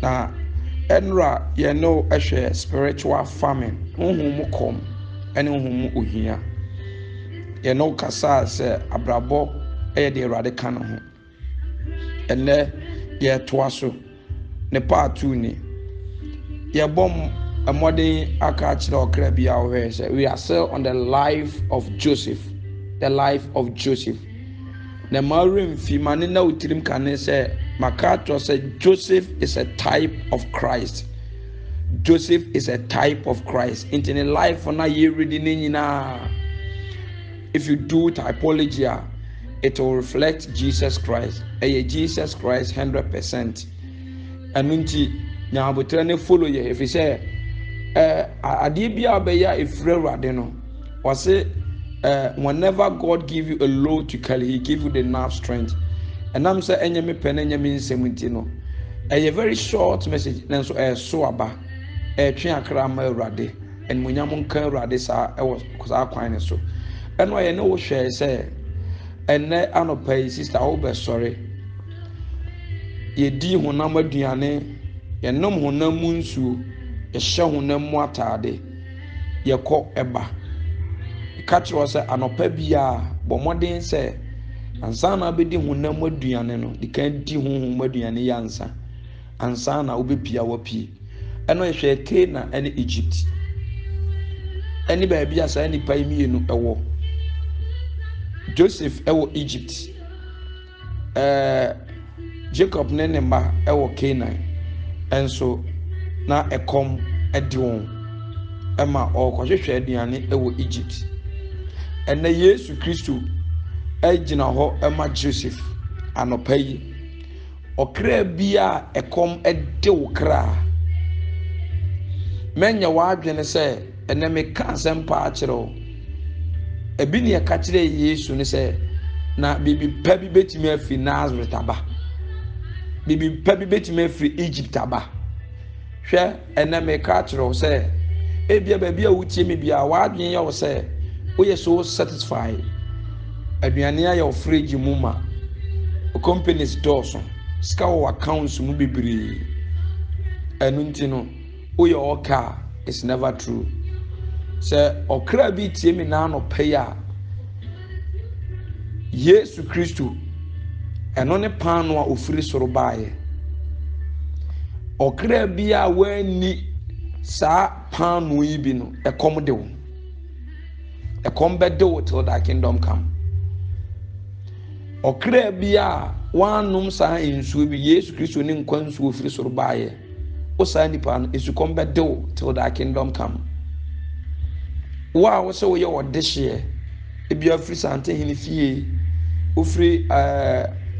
na enra ye no ehwe spiritual famine honhom kom ene honhom ohia ye no kasa se abrabo e de Awurade ka no ho ene ye toaso ne part 2 ni ye bom amodin aka kire okra bia wo he say we are still on the life of Joseph. The life of Joseph. Na marim fi mane na utirim kane say Makato said Joseph is a type of Christ. Joseph is a type of Christ. In the life na ye reading na, if you do typology, it will reflect Jesus Christ. Jesus Christ 100%. And unti nya abotrane follow ye if you say ade bia beya efre Awurade no or say whenever God give you a load to carry, he give you the enough strength. And I'm saying enyeme pen enyeme nsɛm no a very short message nanso so aba twe akra ma Awurade and munyam nka Awurade sa was akwan so ɛno ye no wo hwɛ sɛ enne anopai sister wo be sorry ye di honam aduane ye nom honam mu nsuo ye hye honam mu atade ye kɔ eba catch was anopa bia bɔ modern say ansa na bedi honam aduane no di kan di honhom aduane yansa ansa na obepia wapi ɛno ehwe Kena ɛne Egypt ɛne ba bia sa ni pai mienu ɛwɔ Joseph ɛwɔ Egypt Jacob ne ne ma ɛwɔ Canaan enso na ɛkom ɛdi wɔn ɛma ɔkɔhwehwɛ aduane ɛwɔ Egypt ɛna Yesu Kristo ejina ho ema Joseph anopa yi okra bia ekom ede wo kra menya wadwene se ene me ka sempa akire ebi ne ka kire Yesu ne se na bibi pa bi betimi afi Nazareth aba bibi pa bi betimi afi Egypt aba hwe ene me ka kire se ebia ba bia wutie me bia wadwene ye wo se we are so satisfied aduane ayo fridge mu ma companies doso ska wo accounts mu bibiri enunti no wo your oka is never true say okra bi tie mi na no paya Yesu Kristo eno ne pan no a ofiri soro baaye okra bi a wani sa pan no yi bi no ekom de wo ekom be de wo till that kingdom come. Okra bia wanum sa ensuo bi Yesu Kristo ne nkwansuo firi soro baaye o sa nipa no esukom be do till that kingdom come. Wa wo se wo ye odehye e bia firi sante hini fie o firi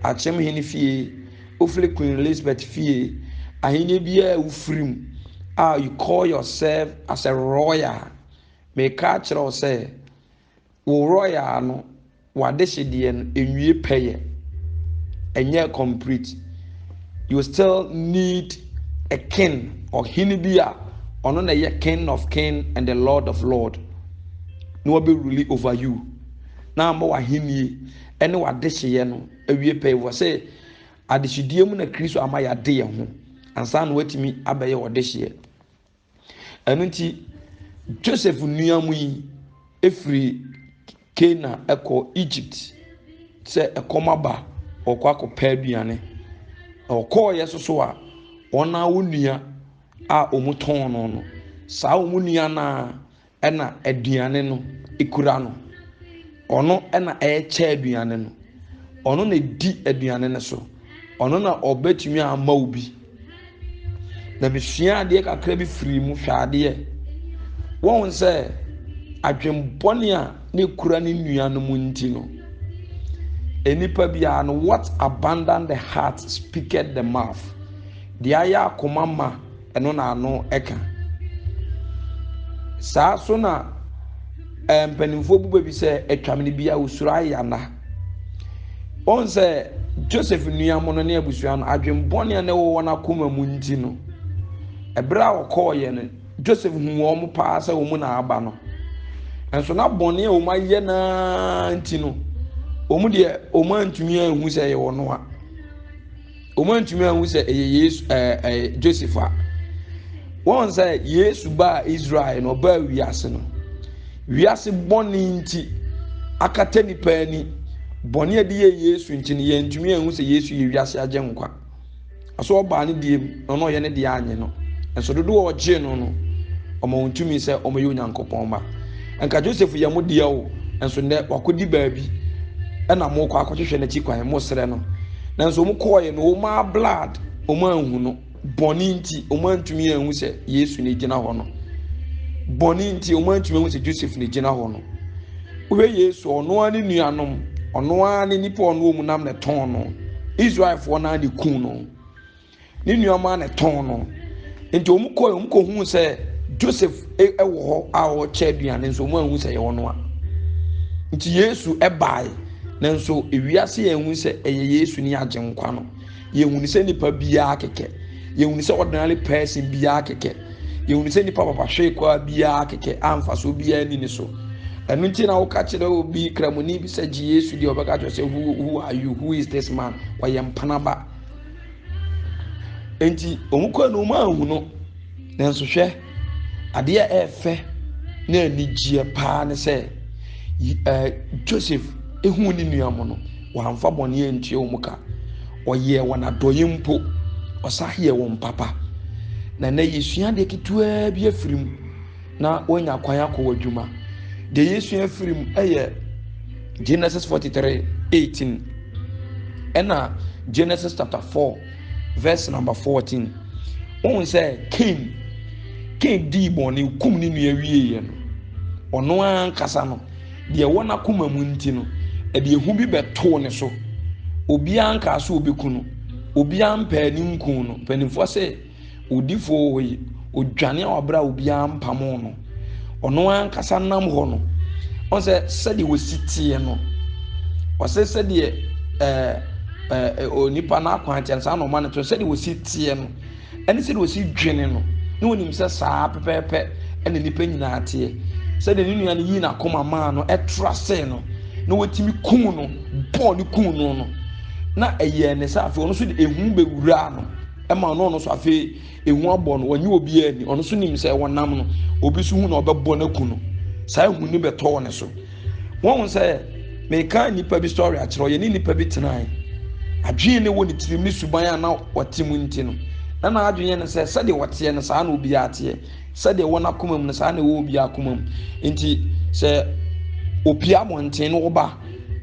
achem hini fie o firi Queen Elizabeth fie ahini bia wo firim you call yourself as a royal me ka kire say wo royal no wadeshidie no enwie peye enye complete. You still need a king or hinibia ono na ye king of king and the lord of lord no will be rule over you na mo wa hinie ene wadehye no awie peye wo say adeshidie mu na Kristo amaya de ye ho ansa na watimi abaye wadehye enunti Joseph nuamu yi efri Kena eko Egypt se ekomaba okwa kopa aduane okọ yesoso a ona wonua a omuton no sa omunua na ena aduane no ekura no ono ena eche aduane no ono na di aduane ne so ono na obetumi ama obi na besua ade kakra bi firi mu hwade won se adwembone a ne kura ne nua no munti no enipa bia no what abandon the heart speaketh the mouth dia ya komama eno na ano eka saa so na mpanimfo buba bi se etwamne bia usura yana on se Joseph nua mo no ne abusua no adwembone na wo na koma munti no ebra okoye no Joseph hu wo mo pa se wo mu na aba no enso na bone o maye na ntino o mu de o ma ntumi anhu se ye wono a omantumi ahu sɛ Yesu Joseph a wɔn sɛ Yesu ba Israel no ba wiase no wiase bɔne nti akata nipa ani bɔne ade yɛ Yesu nti ne yɛntumi ahu sɛ Yesu yɛ wiase agye nkwa aso ɔbaa ne diem no yɛ ne de anye no enso dodo ɔgye no no ɔmo ntumi sɛ ɔmo yɛ Onyankopɔn ba enka Joseph yɛ mo de o enso ne wakodi baabi ɛna mo kɔ akɔhwehwɛ n'akyi kwan mo srɛ no nanso mo kɔɔ no ma blood ɔmo ahu no bɔne nti ɔmo ntumi ahu sɛ Yesu ne gyina hɔ no bɔne nti ɔmo ntumi ahu sɛ Joseph ne gyina hɔ no wo Yesu ɔno ani nuanom ɔno ani nipa ɔno mu nam ne tɔn no Israelfoɔ na de kun no ne nuama ne tɔn no nti ɔmo kɔ hu sɛ Joseph ɛwɔ hɔ a ɔkyɛ aduane nso ɔmo ahu sɛ yɛ ɔno a nti Yesu ɛbae nanso ewiase yɛ hu sɛ ɛyɛ Yesu ne agye nkwa no yɛ hu sɛ nipa biara kɛkɛ yɛ hu sɛ ordinary person biara kɛkɛ yɛ hu sɛ nipa papa hwee kwa biara kɛkɛ amfa so biara ni ne so ɛno nti na woka kyerɛ obi kramoni bi sɛ gye Yesu deɛ ɔbɛka kyerɛ sɛ who are you, who is this man, wɔyɛ mpanaba enti ɔmo kɔ no ma ahu no nanso hwɛ adeɛ ɛfɛ na anigye paa ne sɛ Joseph ehu ni nuamo no wɔamfa bɔne antie ɔmo ka ɔyɛ wɔn adɔyɛ mpo ɔsahye wɔn papa na Yesua de ketewa bi afirim na wɔnya kwan akɔ adwuma de Yesua afirim ɛyɛ Genesis 43:18 ɛna Genesis chapter 4 verse number 14 wɔn sɛ Cain di bɔne kum ne nua wie no ɔno ankasa no deɛ wɔn akoma mu nti no ɛde ehu bi bɛtoo ne so obiara nka so obeku no obiara mpɛ ne nku no panimfoɔ sɛ odifo wɔ odwane a wabra obiara mpamo no ɔno ankasa nam hɔ no on sɛ sɛdeɛ wɔsitie no wɔsɛ sɛdeɛ onipa na akwankyɛn saa na ɔma no to sɛdeɛ wɔsitie no ɛne sɛdeɛ wɔsi dwene no ne wɔnim sɛ saa pɛpɛɛpɛ ɛne nipa nyinaa teɛ sɛdeɛ ne nua no yi na kɔma maa no ɛtra sɛ no na wɔtimi kum no bɔɔ ne kum no na ɛyɛ ne sɛ afei ɔno so de ehu bɛwura no ɛma no so afei ehu abɔ no wɔnyɛ obi ani ɔno so nim sɛ wɔnam no obi so hu na ɔbɛbɔ no ku no saa ehu ne bɛtɔɔ ne so wɔn sɛ meka nipa bi story akyerɛ yɛ ne nipa bi tenae adwene ne wɔ ne tirim ne suban a na wɔte mu nti no na adwene ne sɛ sɛdeɛ wɔteɛ no saa na obi ateɛ sɛdeɛ wɔn akoma mu no saa na ɛwɔ obi akoma mu nti sɛ opia monten no woba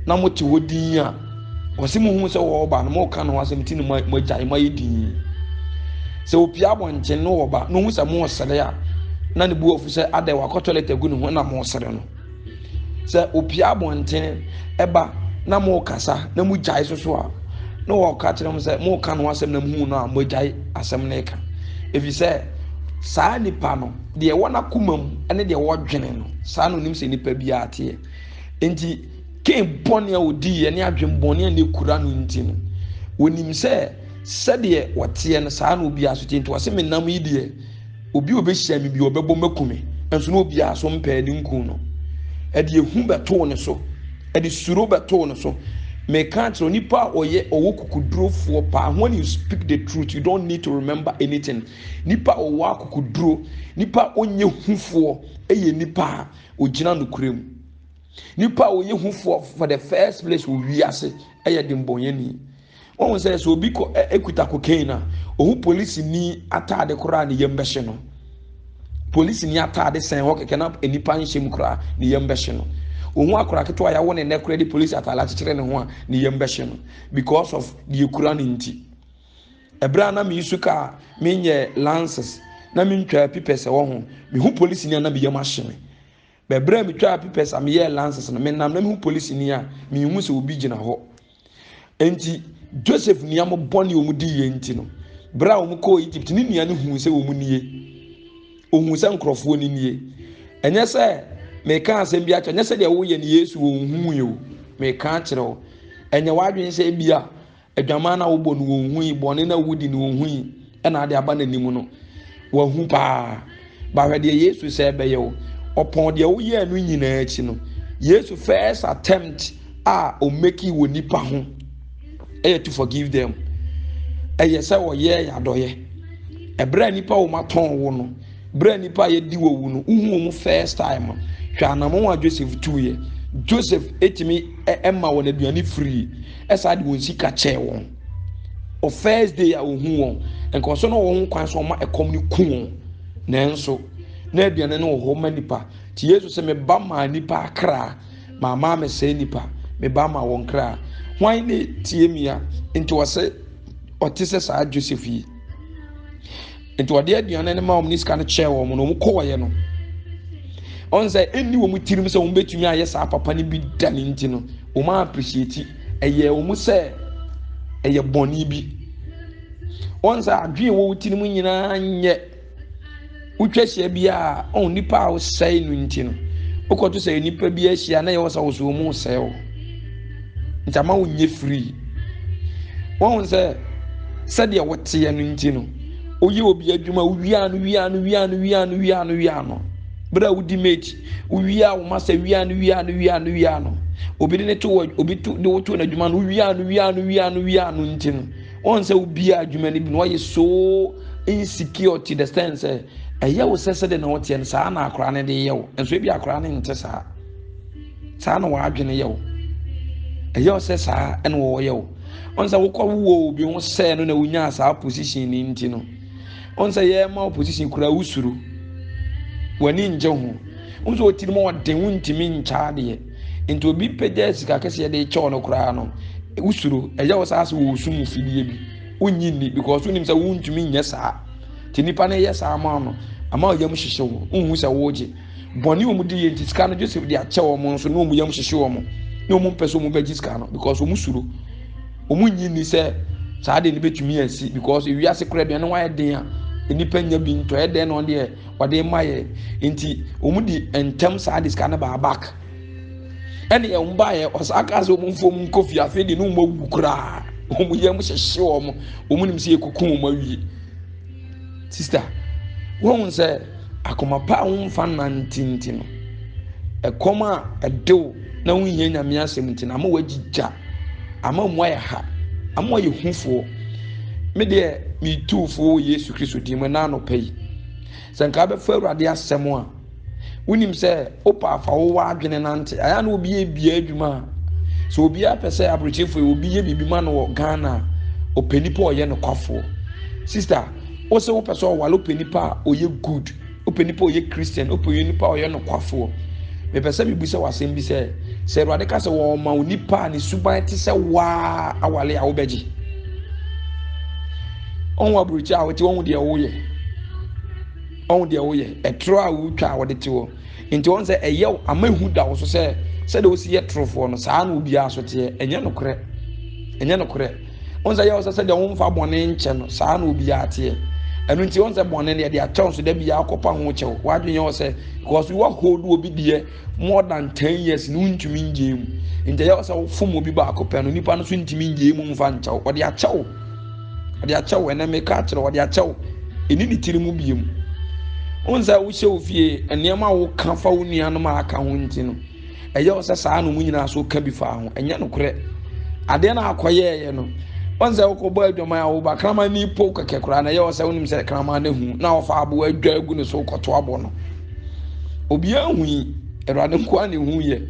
na mote hɔ din a wɔse mu hu sɛ wɔba no mo ka no asɛm ti no mo gyae ma yɛdin sɛ opia monten no woba no hu sɛ mo sere a na ne buofu sɛ ada wakɔ toilet agu ne ho na mo sere no sɛ opia monten ɛba na mo kasa na mo gyae so a na wɔka kyerɛ mo sɛ mo ka no asɛm na mo hu no a mo gyae asɛm ne ka efi sɛ saa nipa no deɛ wɔn akoma mu ɛne deɛ wɔdwene no saa no nim sɛ nipa bi ateɛ enti Cain bɔne a odi yɛ ne adwen bɔne a ne kura no nti no wɔnim sɛ sɛdeɛ wɔteɛ no saa no obi aso tie nti wɔsɛ me nam yi deɛ obi obɛhyia me bi ɔbɛbɔ makume nso no obi aso mpɛ ne nku no ɛde ehu bɛtoo ne so ɛde suro bɛtoo ne so meka kyerɛ nipa a ɔyɛ ɔwɔ kukuduro paa when you speak the truth you don't need to remember anything nipa ɔwɔ akukuduro nipa onye hufoɔ ɛyɛ nipa a ogyina no kurem nipa onye hufoɔ for the first place wɔ wiase ɛyɛ dembɔnyɛni wɔn sɛ so obi kɔ ekuta cocaine na ohu police ni ataade koraa ne yɛm bɛhyɛ no police ni ataade sɛn hɔ kɛkɛ na nipa nhyɛ mu koraa ne yɛm bɛhyɛ no ohun akora ketewa ya won ne kura di police atala kyekyere ne ho a ne yem bɛhye no because of the ekura ne nti ebra na me isuka me nye lances na me ntwa pipes wo ho me hu police ni na me yem ahye me bebra me twa pipes am ye lances no me nam na me hu police ni a me hu se obi gina ho enti Joseph ni am bɔne omu di ye nti no bra omu ko Egypt ni nua ne hu se omu nie ohun se nkrofo ni nie enye se meka asɛm bi akyɛ nyɛ sɛ deɛ woyɛ ne Yesu wɔ hu yo meka akyerɛ wo ɛnyɛ wadwen sɛ bi a adwama na wobɔ no wɔ hu yi bɔne na wodi no wɔ hu yi ɛna ade aba n'anim no wɔ hu paa ba hwɛ deɛ Yesu sɛ ɛbɛyɛ wo ɔpɔn deɛ woyɛ no nyinaa akyi no Yesu first attempt a o make wɔ nipa ho ɛyɛ to forgive them ɛyɛ sɛ wɔyɛ yadɔyɛ ɛbrɛ nipa wo matɔn wo no brɛ nipa yɛ di wo wu no uhu mu first time hwɛ anamɔ a Joseph tuye Joseph etimi ɛma wɔn aduane free ɛsa de wɔn sika kyɛ wɔn o first day a ohu wɔn nkɔso no wɔn kwan so ɔma ɛkɔm ne ku wɔn nanso na aduane no wɔ hɔ ma nipa ti Yesu sɛ me ba ma nipa akra ma ma me sɛ nipa me ba ma wɔn kra hwan ne tie mia nti wɔsɛ ɔte sɛ saa Joseph yi nti wɔde aduane ne ma wɔn ne sika no kyɛ wɔn no wɔn kɔɔyɛ no on sɛ enni wɔn tirim sɛ wɔn betumi ayɛ saa papa ne bi da ne nti no wɔn appreciate ɛyɛ wɔn sɛ ɛyɛ bɔnni bi on sɛ adwene wɔn tirim nyinaa nyɛ utwa hyia bi a on nipa a wɔsɛe no nti no okɔto sɛ nipa bi ahyia na yɛ wɔ sɛ wɔso wɔn sɛe wɔ nti ama wɔn nyɛ free wɔn sɛ sɛdeɛ wɔteɛ no nti no oyi obi adwuma wia no bra wudi mate wia wo masa wia no obi ne to obi to de woto na adwuma no wia no nti no on sɛ obi adwuma ne bi no yɛ so insecure to the sense ɛyɛ wo sɛ de na wote no saa na akora ne de yɛ wo enso bi akora ne nte saa na wadwene yɛ wo ɛyɛ wo sɛ saa ɛna wo yɛ wo on sɛ wokɔ wo obi ho sɛ no na wonya saa position ni nti no on sɛ yɛ ma opposition kura usuru wani nje ho on so otiri mo ɔden wontimi nchaade nti obi pagya sika kese yɛ de kyɛ no kura no usuru ɛyɛ wo saa so wo sum fidie bi onyi ni because wonim sɛ wontimi nyɛ saa ti nipa na yɛ saa ma no ama yam hyehye wo onhu sɛ woje bɔne wo mu di yɛ sika no Joseph de akyɛ wo mo so no mu yam hyehye wo mo na mo pɛ so mo bɛgye sika no because wo mu suru wo mu nyi ni sɛ saa de ne betumi asi because ewiase kura bia no wa yɛ den a nipa nya bi nto e den no de wade maye nti omudi entem saa diska na ba back ene ye mba ye osaka so mfom kofi afi de no magu kura omuye mu hyehye wo omunim se ekukum mo awie sister won se akoma pa won fa nantinti no ekoma edew na won hia nyame asem nti na ma wagigya ama mo aye ha ama ye hufo me de mi tufo Yesu Kristo di mo na no pay sanka be fa Awurade asem a wonim se opa afa wo wadwene nante aya na obi ebia adwuma so obi apese abrochefo obi ye bibi ma no Ghana openipa oye no kwafo sister o se wo pese o walo openipa oye good openipa oye Christian openipa oye no kwafo me pese bi se wasem bi se Awurade ka se wo ma onipa ne suban ti se wa awale a wo beji onwa brucha awoti won de woye etro a wutwa awode te wo nti won se eyew amahu da wo so se de wo si ye trofo no saa na obi aso te enye nokre won se yew se de won fa bone nche no saa na obi ate enu nti won se bone ne de akyɛw so da bi akopa ho kyɛw wadwenye wo se because we hold obi die more than 10 years no ntumi ngem nti yew se wo fom obi ba akopa no nipa no so ntumi ngem mfa nkyɛw wo de akyɛw ena me ka kyerɛ wɔde akyɛw eni ne tiri mu biem onza wo hye ofie enema wo ka fa wo nua ma aka ho nti no ɛyɛ wo sɛ saa no mu nyina so ka bi fa ho ɛnyɛ no korɛ ade na akɔyɛ no onza wo kɔ bɔ adwama ya wo ba krama ni po kekekora na ɛyɛ wo sɛ wonim sɛ krama na hu na wo fa abo adwa agu ne so kɔto abo no obi ahu Awurade nko a ne hu yɛ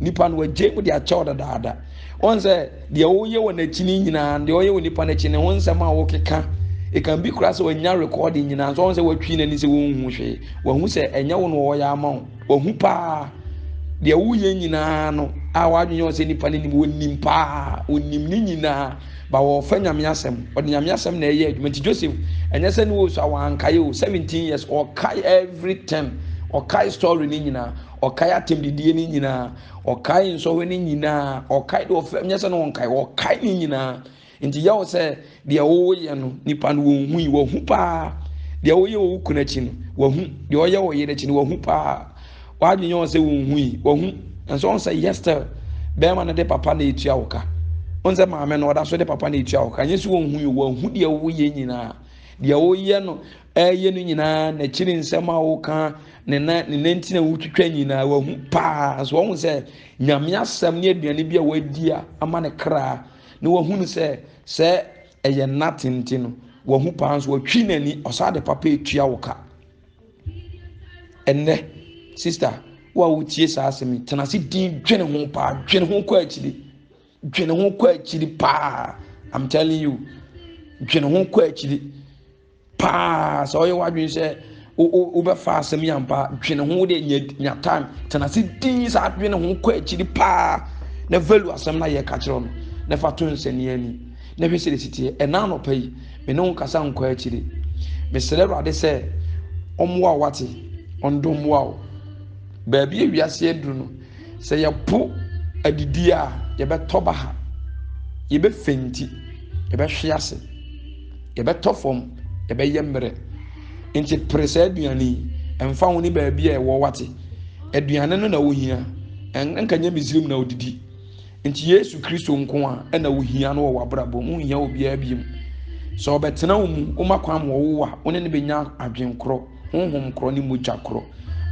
nipa no wagye mu de akyɛw dadaada onse de oye wona chini nyina de oye woni pa na chini wonsam a wo keka e kan bi kura se wanya recording nyina so onse watwi na ni se wonhu hwe wahu se enya wo no wo ya ama wahu pa de wo ye nyina no a wadwenye se nipa ni wonim pa onim ni nyina ba wo fa nyame asem o de nyame asem na eye adwuma ti Joseph enya se ni wo so awankaye o 17 years or kai every time or kai story ni nyina o kai atem didie ni nyina o kai nso we ni nyina o kai do nyese no kai o kai ni nyina nti yawo se de wo ye no nipa no wo hu pa de wo ye wo kuna chi no wo hu de o ye wo ye chi no wo hu pa wa dwenye wo se wo hu nso on say yesterday be ma na de papa na etua wo ka on say maame no oda so de papa na etua wo ka nyesu wo hu de wo ye nyina de wo ye no eye no nyina na chiri nsema wo ka ne ntina wutwitwa nyina wa hu pa so won se nyame asem ne aduane bia wadi a ama ne kra ne wa hunu se ɛyɛ natenten no wahu paa nso watwi n'ani ɔsaa de papa etua wo ka ɛnɛ sister wo a wotie saa asɛm tena se din dwene ho paa dwene ho kɔ akyiri paa I'm telling you dwene ho kɔ akyiri paa sɛ ɔyɛ wadwene sɛ wobɛfa asɛm yampa dwene ho de nya time tena se din saa dwene ho kɔ akyiri paa na value asɛm na yɛ ka kyerɛ no na fa to nsɛnni ani na hwɛ sɛ sitie ɛna anɔpa yi me ne wo kasa nkɔ akyiri mesrɛ Awurade sɛ ɔmmoa wate ɔndommoa wo baabi awiase aduru no sɛ yɛpo adidi a yɛbɛtɔ ba ha yɛbɛfenti yɛbɛhwe ase yɛbɛtɔ fam yɛbɛyɛ mmerɛ nti pere saa aduane yi ɛmfa ho ne baabi a ɛwɔ wate aduane no na wohia ɛnka nyɛ Misrim na wodidi nti Yesu Kristo nko a ɛna wohia no wɔ wabrabɔ mu hia obiara biem sɛ ɔbɛtena wo mu womakwa ma wo a wo ne ne benya adwenkorɔ honhom korɔ ne mogya korɔ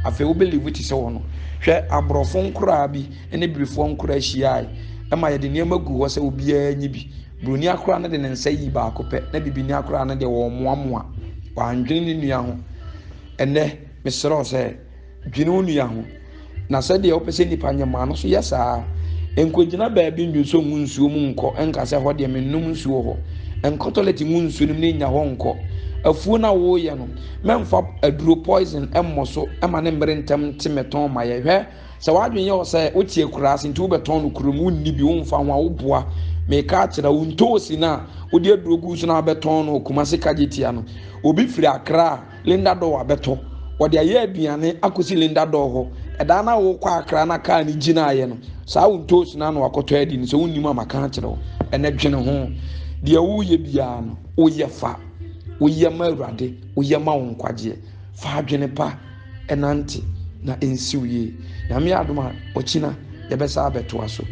afei wobɛlivu te sɛ wɔ no hwɛ aborɔfo nkoraa bi ne birifoɔ nkoraa ahyiae ɛma yɛde nneɛma gu hɔ sɛ obiara nyi bi buroni akoraa no de ne nsa yi baako pɛ na bibini akoraa no de wɔ mmoamoa wandwene ne nua ho ɛnɛ mesrɛ wo sɛ dwene wo nua ho na sɛdeɛ wopɛ sɛ nnipa nyɛmaa no so yɛ saa nkɔgyina baabi ndwuso mu nsuo mu nkɔ ɛnka sɛ hɔ deɛ mennom nsuo hɔ ɛnkɔ toilet mu nsuo no ne nya hɔ nkɔ afuo na woyɛ no memfa aduro poison ɛmmɔ so ɛma ne mmere ntɛm te metɔn ma yɛhwɛ sɛ wadwen yɛ sɛ wotie kuraase nti wobɛtɔn no kurom wonni bi womfa ho a woboa meka akyerɛ wo ntoosi no a wode aduro gu so na wabɛtɔn no Kumasi Kagyetia no obi firi Accra Linda Door wabɛtɔ wɔde ayɛ aduane akɔsi Linda Door hɔ ɛda na wokɔ Accra na kaa ne gyinaeɛ no saa wo ntoosi no na wakɔtɔ adi no sɛ wonnim a maka akyerɛ wo ɛnɛ dwene ho deɛ woyɛ biara no woyɛ fa woyɛ ma Awurade woyɛ ma wo nkwagyeɛ fa adwene pa ɛnante na ɛnsiw yie nyame adom a ɔkyina yɛbɛsa abɛtoa so